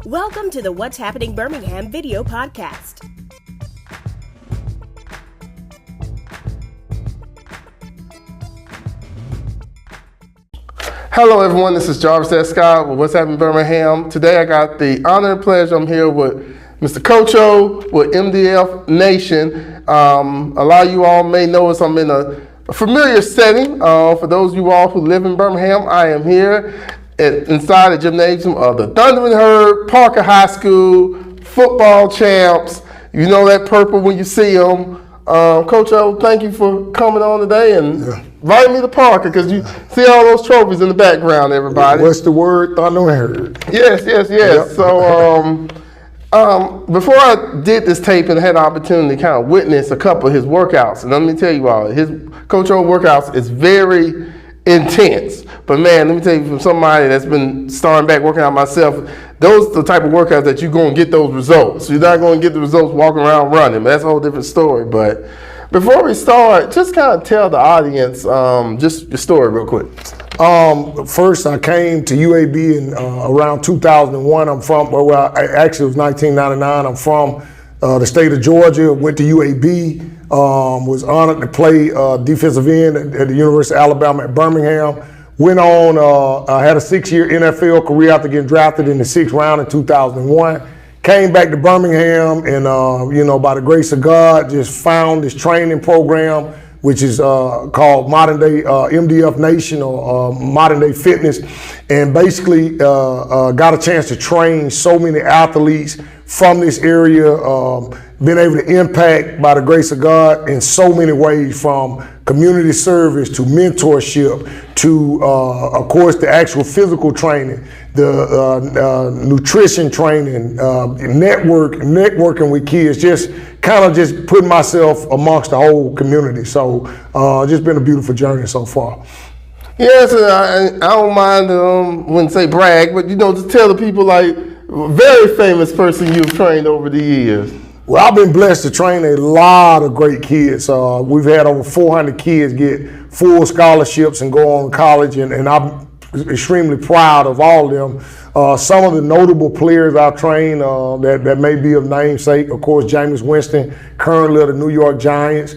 Welcome to the What's Happening Birmingham video podcast. Hello everyone, this is Jarvis S. Scott with What's Happening Birmingham. Today I got the honor and pleasure, I'm here with Mr. Coach O with MDF Nation. A lot of you all may know us, I'm in a familiar setting. For those of you all who live in Birmingham, I am here inside the gymnasium of the Thundering Herd, Parker High School, football champs. You know that purple when you see them. Coach O, thank you for coming on today and inviting me to Parker, because you see all those trophies in the background, everybody. What's the word? Thundering Herd. Yes. Yep. So before I did this tape and had the opportunity to kind of witness a couple of his workouts, and let me tell you all, his Coach O workouts is very intense. But man, let me tell you, from somebody that's been starting back working out myself, those are the type of workouts that you're going to get those results. You're not going to get the results walking around running, but that's a whole different story. But before we start, just kind of tell the audience just your story real quick. First, I came to UAB in around 2001. I'm from, actually it was 1999. I'm from the state of Georgia, went to UAB. Was honored to play defensive end at the University of Alabama at Birmingham. Went on, I had a 6-year NFL career after getting drafted in the 6th round in 2001. Came back to Birmingham and, by the grace of God, just found this training program, which is called Modernday MDF Nation or Modernday Fitness. And basically got a chance to train so many athletes from this area, been able to impact, by the grace of God, in so many ways, from community service to mentorship to, of course, the actual physical training, the nutrition training, networking with kids, just putting myself amongst the whole community. So just been a beautiful journey so far. Yes, I don't mind, wouldn't say brag, but just tell the people, like, very famous person you've trained over the years. Well, I've been blessed to train a lot of great kids. We've had over 400 kids get full scholarships and go on to college, and I'm extremely proud of all of them. Some of the notable players I've trained that may be of namesake, of course, Jameis Winston, currently of the New York Giants.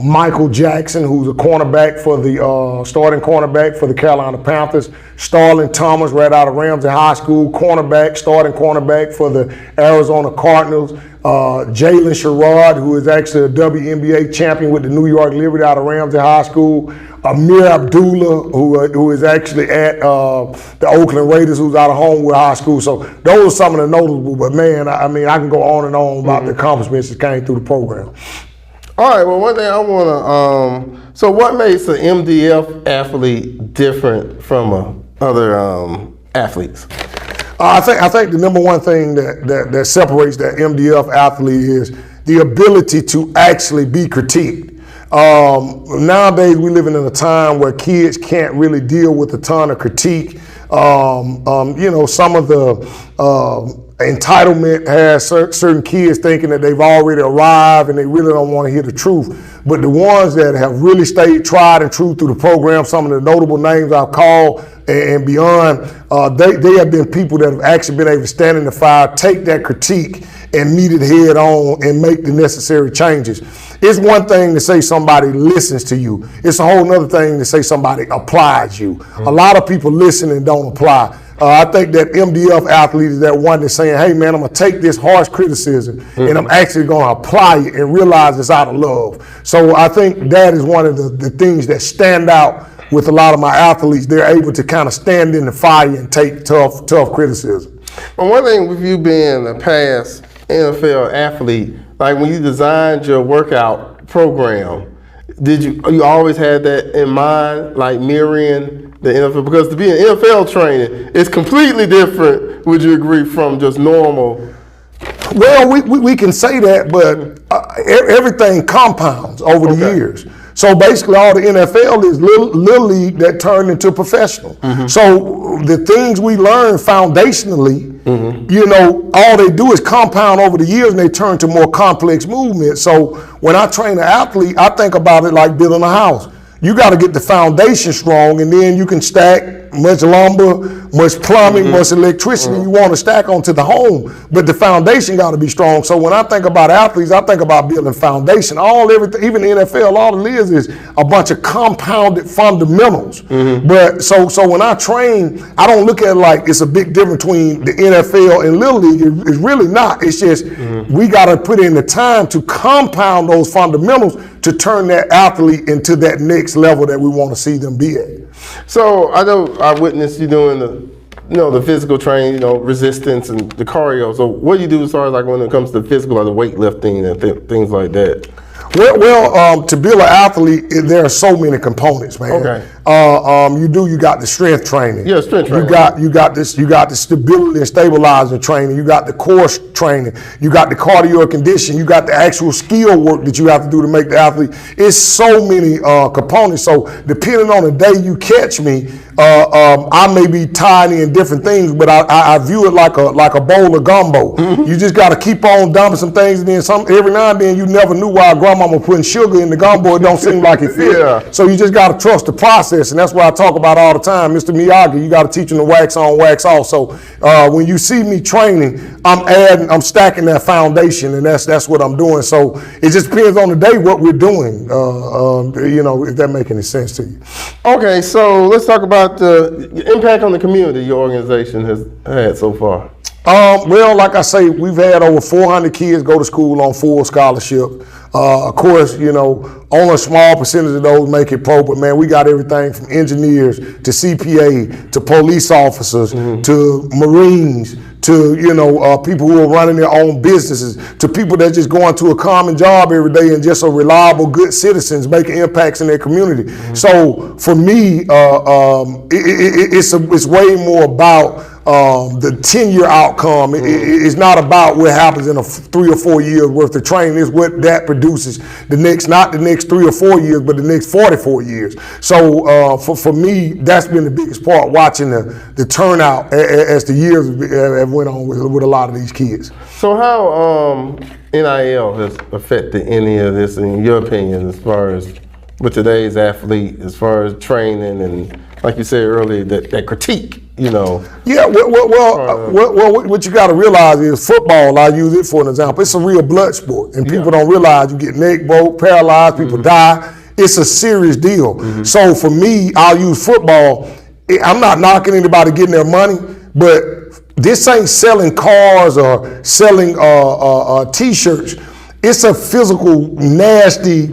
Michael Jackson, who's a cornerback for the starting cornerback for the Carolina Panthers. Starlin Thomas, right out of Ramsey High School, starting cornerback for the Arizona Cardinals. Jalen Sherrod, who is actually a WNBA champion with the New York Liberty out of Ramsey High School. Amir Abdullah, who is actually at the Oakland Raiders, who's out of Homewood High School. So those are some of the notable, but man, I can go on and on about the accomplishments that came through the program. All right, well, one thing I want to, so what makes an MDF athlete different from other athletes? I think the number one thing that separates that MDF athlete is the ability to actually be critiqued. Nowadays, we're living in a time where kids can't really deal with a ton of critique. Some of the entitlement has certain kids thinking that they've already arrived and they really don't want to hear the truth. But the ones that have really stayed tried and true through the program, some of the notable names I've called and beyond, they have been people that have actually been able to stand in the fire, take that critique and meet it head on and make the necessary changes. It's one thing to say somebody listens to you. It's a whole other thing to say somebody applies you. A lot of people listen and don't apply. I think that MDF athlete is that one that's saying, hey man, I'm gonna take this harsh criticism and I'm actually gonna apply it and realize it's out of love. So I think that is one of the things that stand out with a lot of my athletes. They're able to kind of stand in the fire and take tough criticism. Well, one thing with you being a past NFL athlete, like when you designed your workout program, did you always had that in mind, like mirroring the NFL? Because to be an NFL training, it's completely different, would you agree, from just normal? Well, we can say that, but everything compounds over the years. So basically all the NFL is little league that turned into professional. So the things we learn foundationally, all they do is compound over the years and they turn to more complex movements. So when I train an athlete, I think about it like building a house. you got to get the foundation strong, and then you can stack much lumber, much plumbing, much electricity you want to stack onto the home. But the foundation got to be strong. So when I think about athletes, I think about building foundation. Everything, even the NFL, all it is a bunch of compounded fundamentals. But so when I train, I don't look at it like it's a big difference between the NFL and Little League. It's really not. It's just we got to put in the time to compound those fundamentals to turn that athlete into that next level that we want to see them be at. So I know I witnessed you doing the physical training, resistance and the cardio. So what do you do as far as like when it comes to physical, like the weightlifting and things like that? Well, to build an athlete, there are so many components, man. Okay. You got the strength training. Yeah, strength training. You got the stability and stabilizing training. You got the core training. You got the cardio condition. You got the actual skill work that you have to do to make the athlete. It's so many components. So depending on the day you catch me, I may be tied in different things, but I view it like a bowl of gumbo. You just got to keep on dumping some things, and then every now and then you never knew why grandmama putting sugar in the gumbo. It don't seem like it fit. Yeah. So you just got to trust the process, and that's what I talk about all the time. Mr. Miyagi, you got to teach them to wax on, wax off. So when you see me training, I'm stacking that foundation, and that's what I'm doing. So it just depends on the day what we're doing. If that make any sense to you. Okay, so let's talk about the impact on the community your organization has had so far. Well, like I say, we've had over 400 kids go to school on full scholarship. Of course, only a small percentage of those make it pro, but man, we got everything from engineers to CPA to police officers to Marines to people who are running their own businesses to people that just going to a common job every day and just are reliable, good citizens making impacts in their community. So for me, it's way more about the 10-year outcome. It's not about what happens in 3 or 4 years worth of training. It's what that produces not the next 3 or 4 years, but the next 44 years. So for me, that's been the biggest part, watching the turnout as the years have went on with a lot of these kids. So how NIL has affected any of this, in your opinion, as far as with today's athlete, as far as training and, like you said earlier, that critique? Yeah, what you got to realize is football, I use it for an example, it's a real blood sport, and people don't realize you get neck broke, paralyzed, people die. It's a serious deal. So for me, I'll use football. I'm not knocking anybody getting their money, but this ain't selling cars or selling T-shirts. It's a physical, nasty,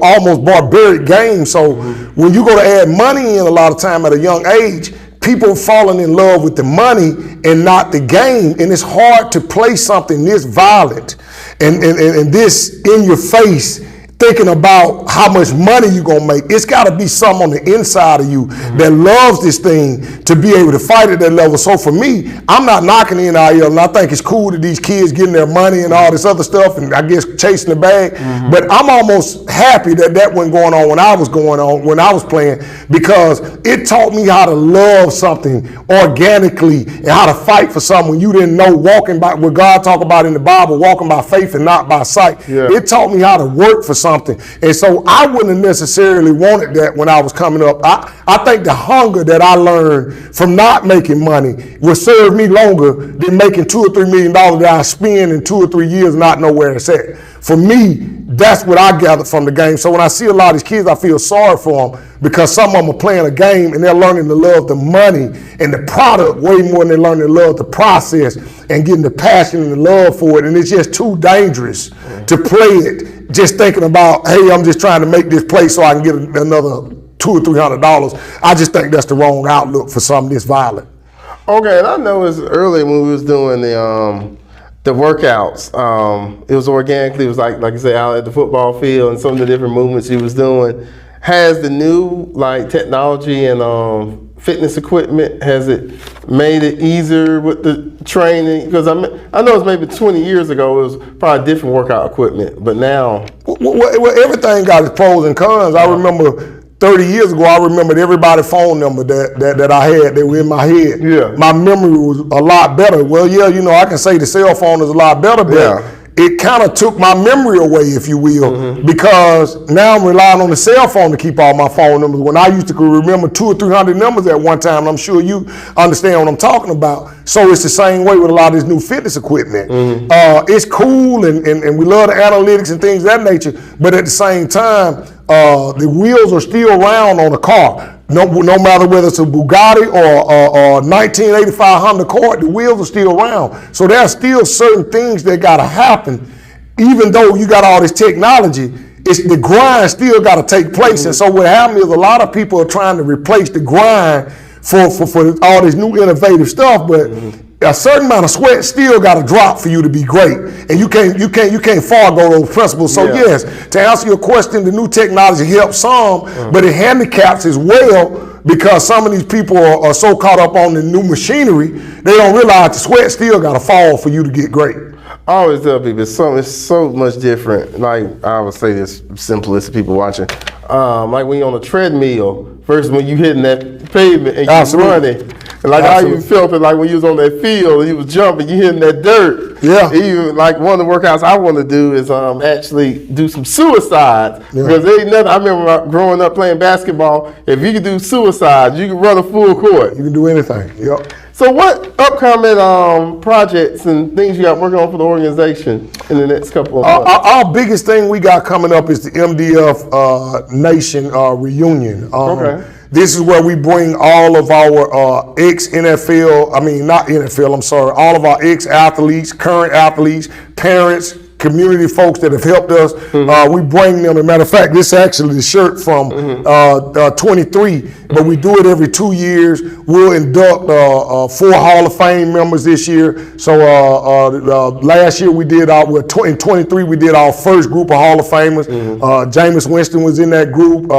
almost barbaric game. So when you go to add money in a lot of time at a young age, people falling in love with the money and not the game. And it's hard to play something this violent and this in your face, thinking about how much money you're gonna make. It's gotta be something on the inside of you that loves this thing to be able to fight at that level. So for me, I'm not knocking the NIL, and I think it's cool that these kids getting their money and all this other stuff, and I guess chasing the bag. But I'm almost happy that wasn't going on when I was playing, because it taught me how to love something organically and how to fight for something when you didn't know, walking by what God talk about in the Bible, walking by faith and not by sight. It taught me how to work for something. And so I wouldn't have necessarily wanted that when I was coming up. I think the hunger that I learned from not making money will serve me longer than making $2 or $3 million that I spend in 2 or 3 years not know where it's at. For me, that's what I gathered from the game. So when I see a lot of these kids, I feel sorry for them, because some of them are playing a game and they're learning to love the money and the product way more than they're learning to love the process and getting the passion and the love for it. And it's just too dangerous to play it just thinking about, hey, I'm just trying to make this play so I can get another $200 or $300. I just think that's the wrong outlook for something this violent. Okay, and I know it's early when we was doing the workouts. It was organically. It was like you say, out at the football field, and some of the different movements he was doing. Has the new technology and fitness equipment, has it made it easier with the training? Because I know it's maybe 20 years ago it was probably different workout equipment, but now well, everything got its pros and cons. I remember 30 years ago, I remembered everybody's phone number that I had. They were in my head. Yeah. My memory was a lot better. Well, I can say the cell phone is a lot better, but it kind of took my memory away, if you will, because now I'm relying on the cell phone to keep all my phone numbers. When I used to remember 200 or 300 numbers at one time, and I'm sure you understand what I'm talking about. So it's the same way with a lot of this new fitness equipment. It's cool, and we love the analytics and things of that nature, but at the same time, the wheels are still round on a car. No matter whether it's a Bugatti or a 1985 Honda Accord, the wheels are still round. So there are still certain things that got to happen, even though you got all this technology. It's the grind still got to take place. And so what happened is a lot of people are trying to replace the grind for all this new innovative stuff, but a certain amount of sweat still got to drop for you to be great, and you can't forego those principles. So yes, to answer your question, the new technology helps some, but it handicaps as well, because some of these people are so caught up on the new machinery, they don't realize the sweat still got to fall for you to get great. I always tell people it's so much different. Like I would say this simplest to people watching. Like when you're on a treadmill versus when you hitting that pavement and you running. Like how you felt it like when you was on that field and you was jumping, you hitting that dirt. Yeah. Even like one of the workouts I want to do is actually do some suicides. Because there ain't nothing. I remember growing up playing basketball, if you could do suicides, you could run a full court. You can do anything. Yep. So what upcoming projects and things you got working on for the organization in the next couple of months? Our biggest thing we got coming up is the MDF Nation reunion. This is where we bring all of our ex-NFL, all of our ex-athletes, current athletes, parents, community folks that have helped us. We bring them. As a matter of fact, this is actually the shirt from 23, but we do it every 2 years. We'll induct 4 Hall of Fame members this year. So last year we did in 23 we did our first group of Hall of Famers. Jameis Winston was in that group.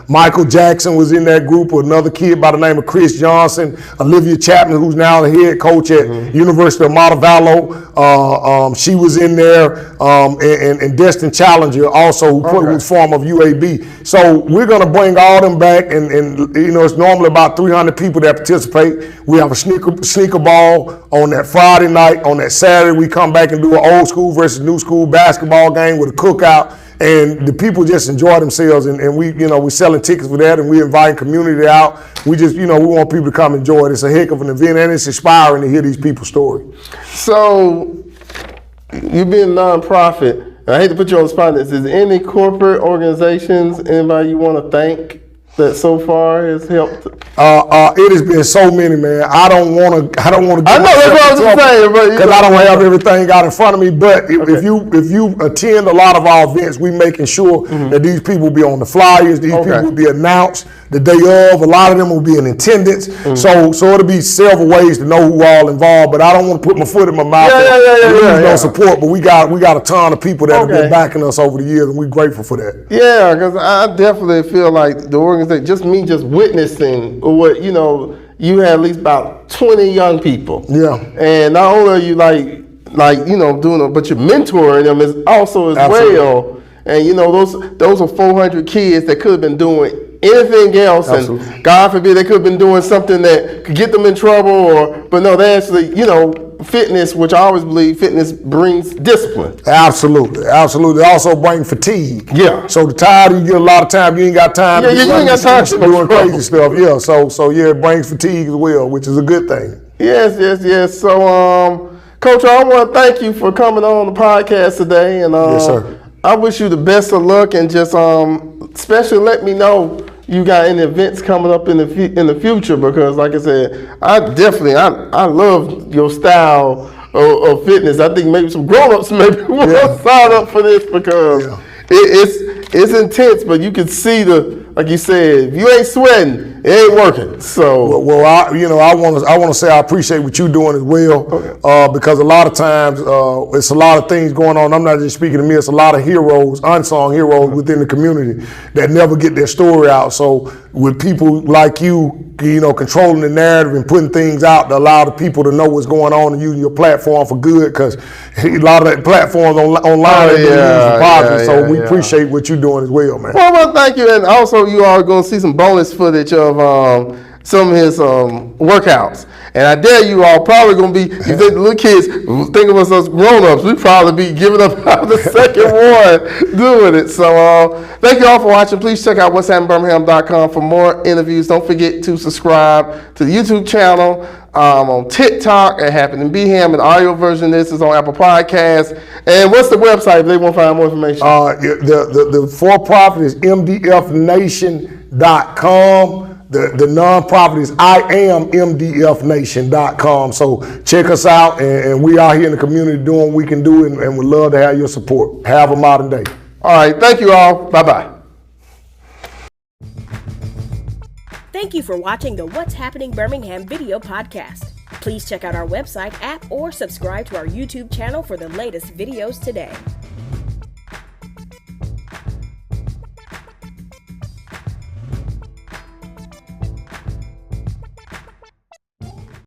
Michael Jackson was in that group. Another kid by the name of Chris Johnson. Olivia Chapman, who's now the head coach at University of Montevallo. She was in there. And Destin Challenger also, who was form of UAB. So we're going to bring all them back, and it's normally about 300 people that participate. We have a sneaker ball on that Friday night. On that Saturday, we come back and do an old school versus new school basketball game with a cookout. And the people just enjoy themselves, and we're selling tickets for that, and we're inviting community out. We just, we want people to come enjoy it. It's a heck of an event, and it's inspiring to hear these people's stories. So, you being a nonprofit, I hate to put you on the spot. Is there any corporate organizations, anybody you want to thank that so far has helped? It has been so many, man. I don't want to. I know that's what I was saying, but because I don't have everything out in front of me. But if you attend a lot of our events, we making sure that these people be on the flyers. These people will be announced the day of. A lot of them will be in attendance. So it'll be several ways to know who all involved. But I don't want to put my foot in my mouth. No support, but we got a ton of people that have been backing us over the years, and we're grateful for that. Yeah, because I definitely feel like the organization, just witnessing what you had at least about 20 young people. Yeah, and not only are you doing it, but you're mentoring them also as well. And those are 400 kids that could have been doing anything else, and God forbid they could have been doing something that could get them in trouble. But no, they actually fitness, which I always believe fitness brings discipline. Absolutely. It also brings fatigue. Yeah. So the tired, you get a lot of time, you ain't got time. Yeah, you ain't got time to doing crazy stuff. Yeah. So it brings fatigue as well, which is a good thing. Yes. So, Coach, I want to thank you for coming on the podcast today, and yes, sir. I wish you the best of luck, and just especially let me know you got any events coming up in the future, because like I said, I love your style of fitness. I think maybe some grown-ups maybe will sign up for this, because it's intense, but you can see like you said, if you ain't sweating, it ain't working. So I want to say I appreciate what you're doing as well, because a lot of times it's a lot of things going on. I'm not just speaking to me. It's a lot of heroes, unsung heroes within the community that never get their story out. So with people like you, controlling the narrative and putting things out to allow the people to know what's going on and using your platform for good, because a lot of that platforms online are used for positive. So we appreciate what you're doing as well, man. Well, thank you, and also you are going to see some bonus footage of some of his workouts. And I dare you all probably going to be, you think the little kids think of us as grown-ups, we probably be giving up the second one doing it. So thank you all for watching. Please check out what'shappenedbirmingham.com for more interviews. Don't forget to subscribe to the YouTube channel, on TikTok at Happening Birmingham, and the audio version of this is on Apple Podcasts. And what's the website if they want to find more information? The for-profit is mdfnation.com. The non-profit is IamMDFNation.com. So check us out, and we are here in the community doing what we can do, and we'd love to have your support. Have a modern day. All right, thank you all. Bye-bye. Thank you for watching the What's Happening Birmingham video podcast. Please check out our website, app, or subscribe to our YouTube channel for the latest videos today.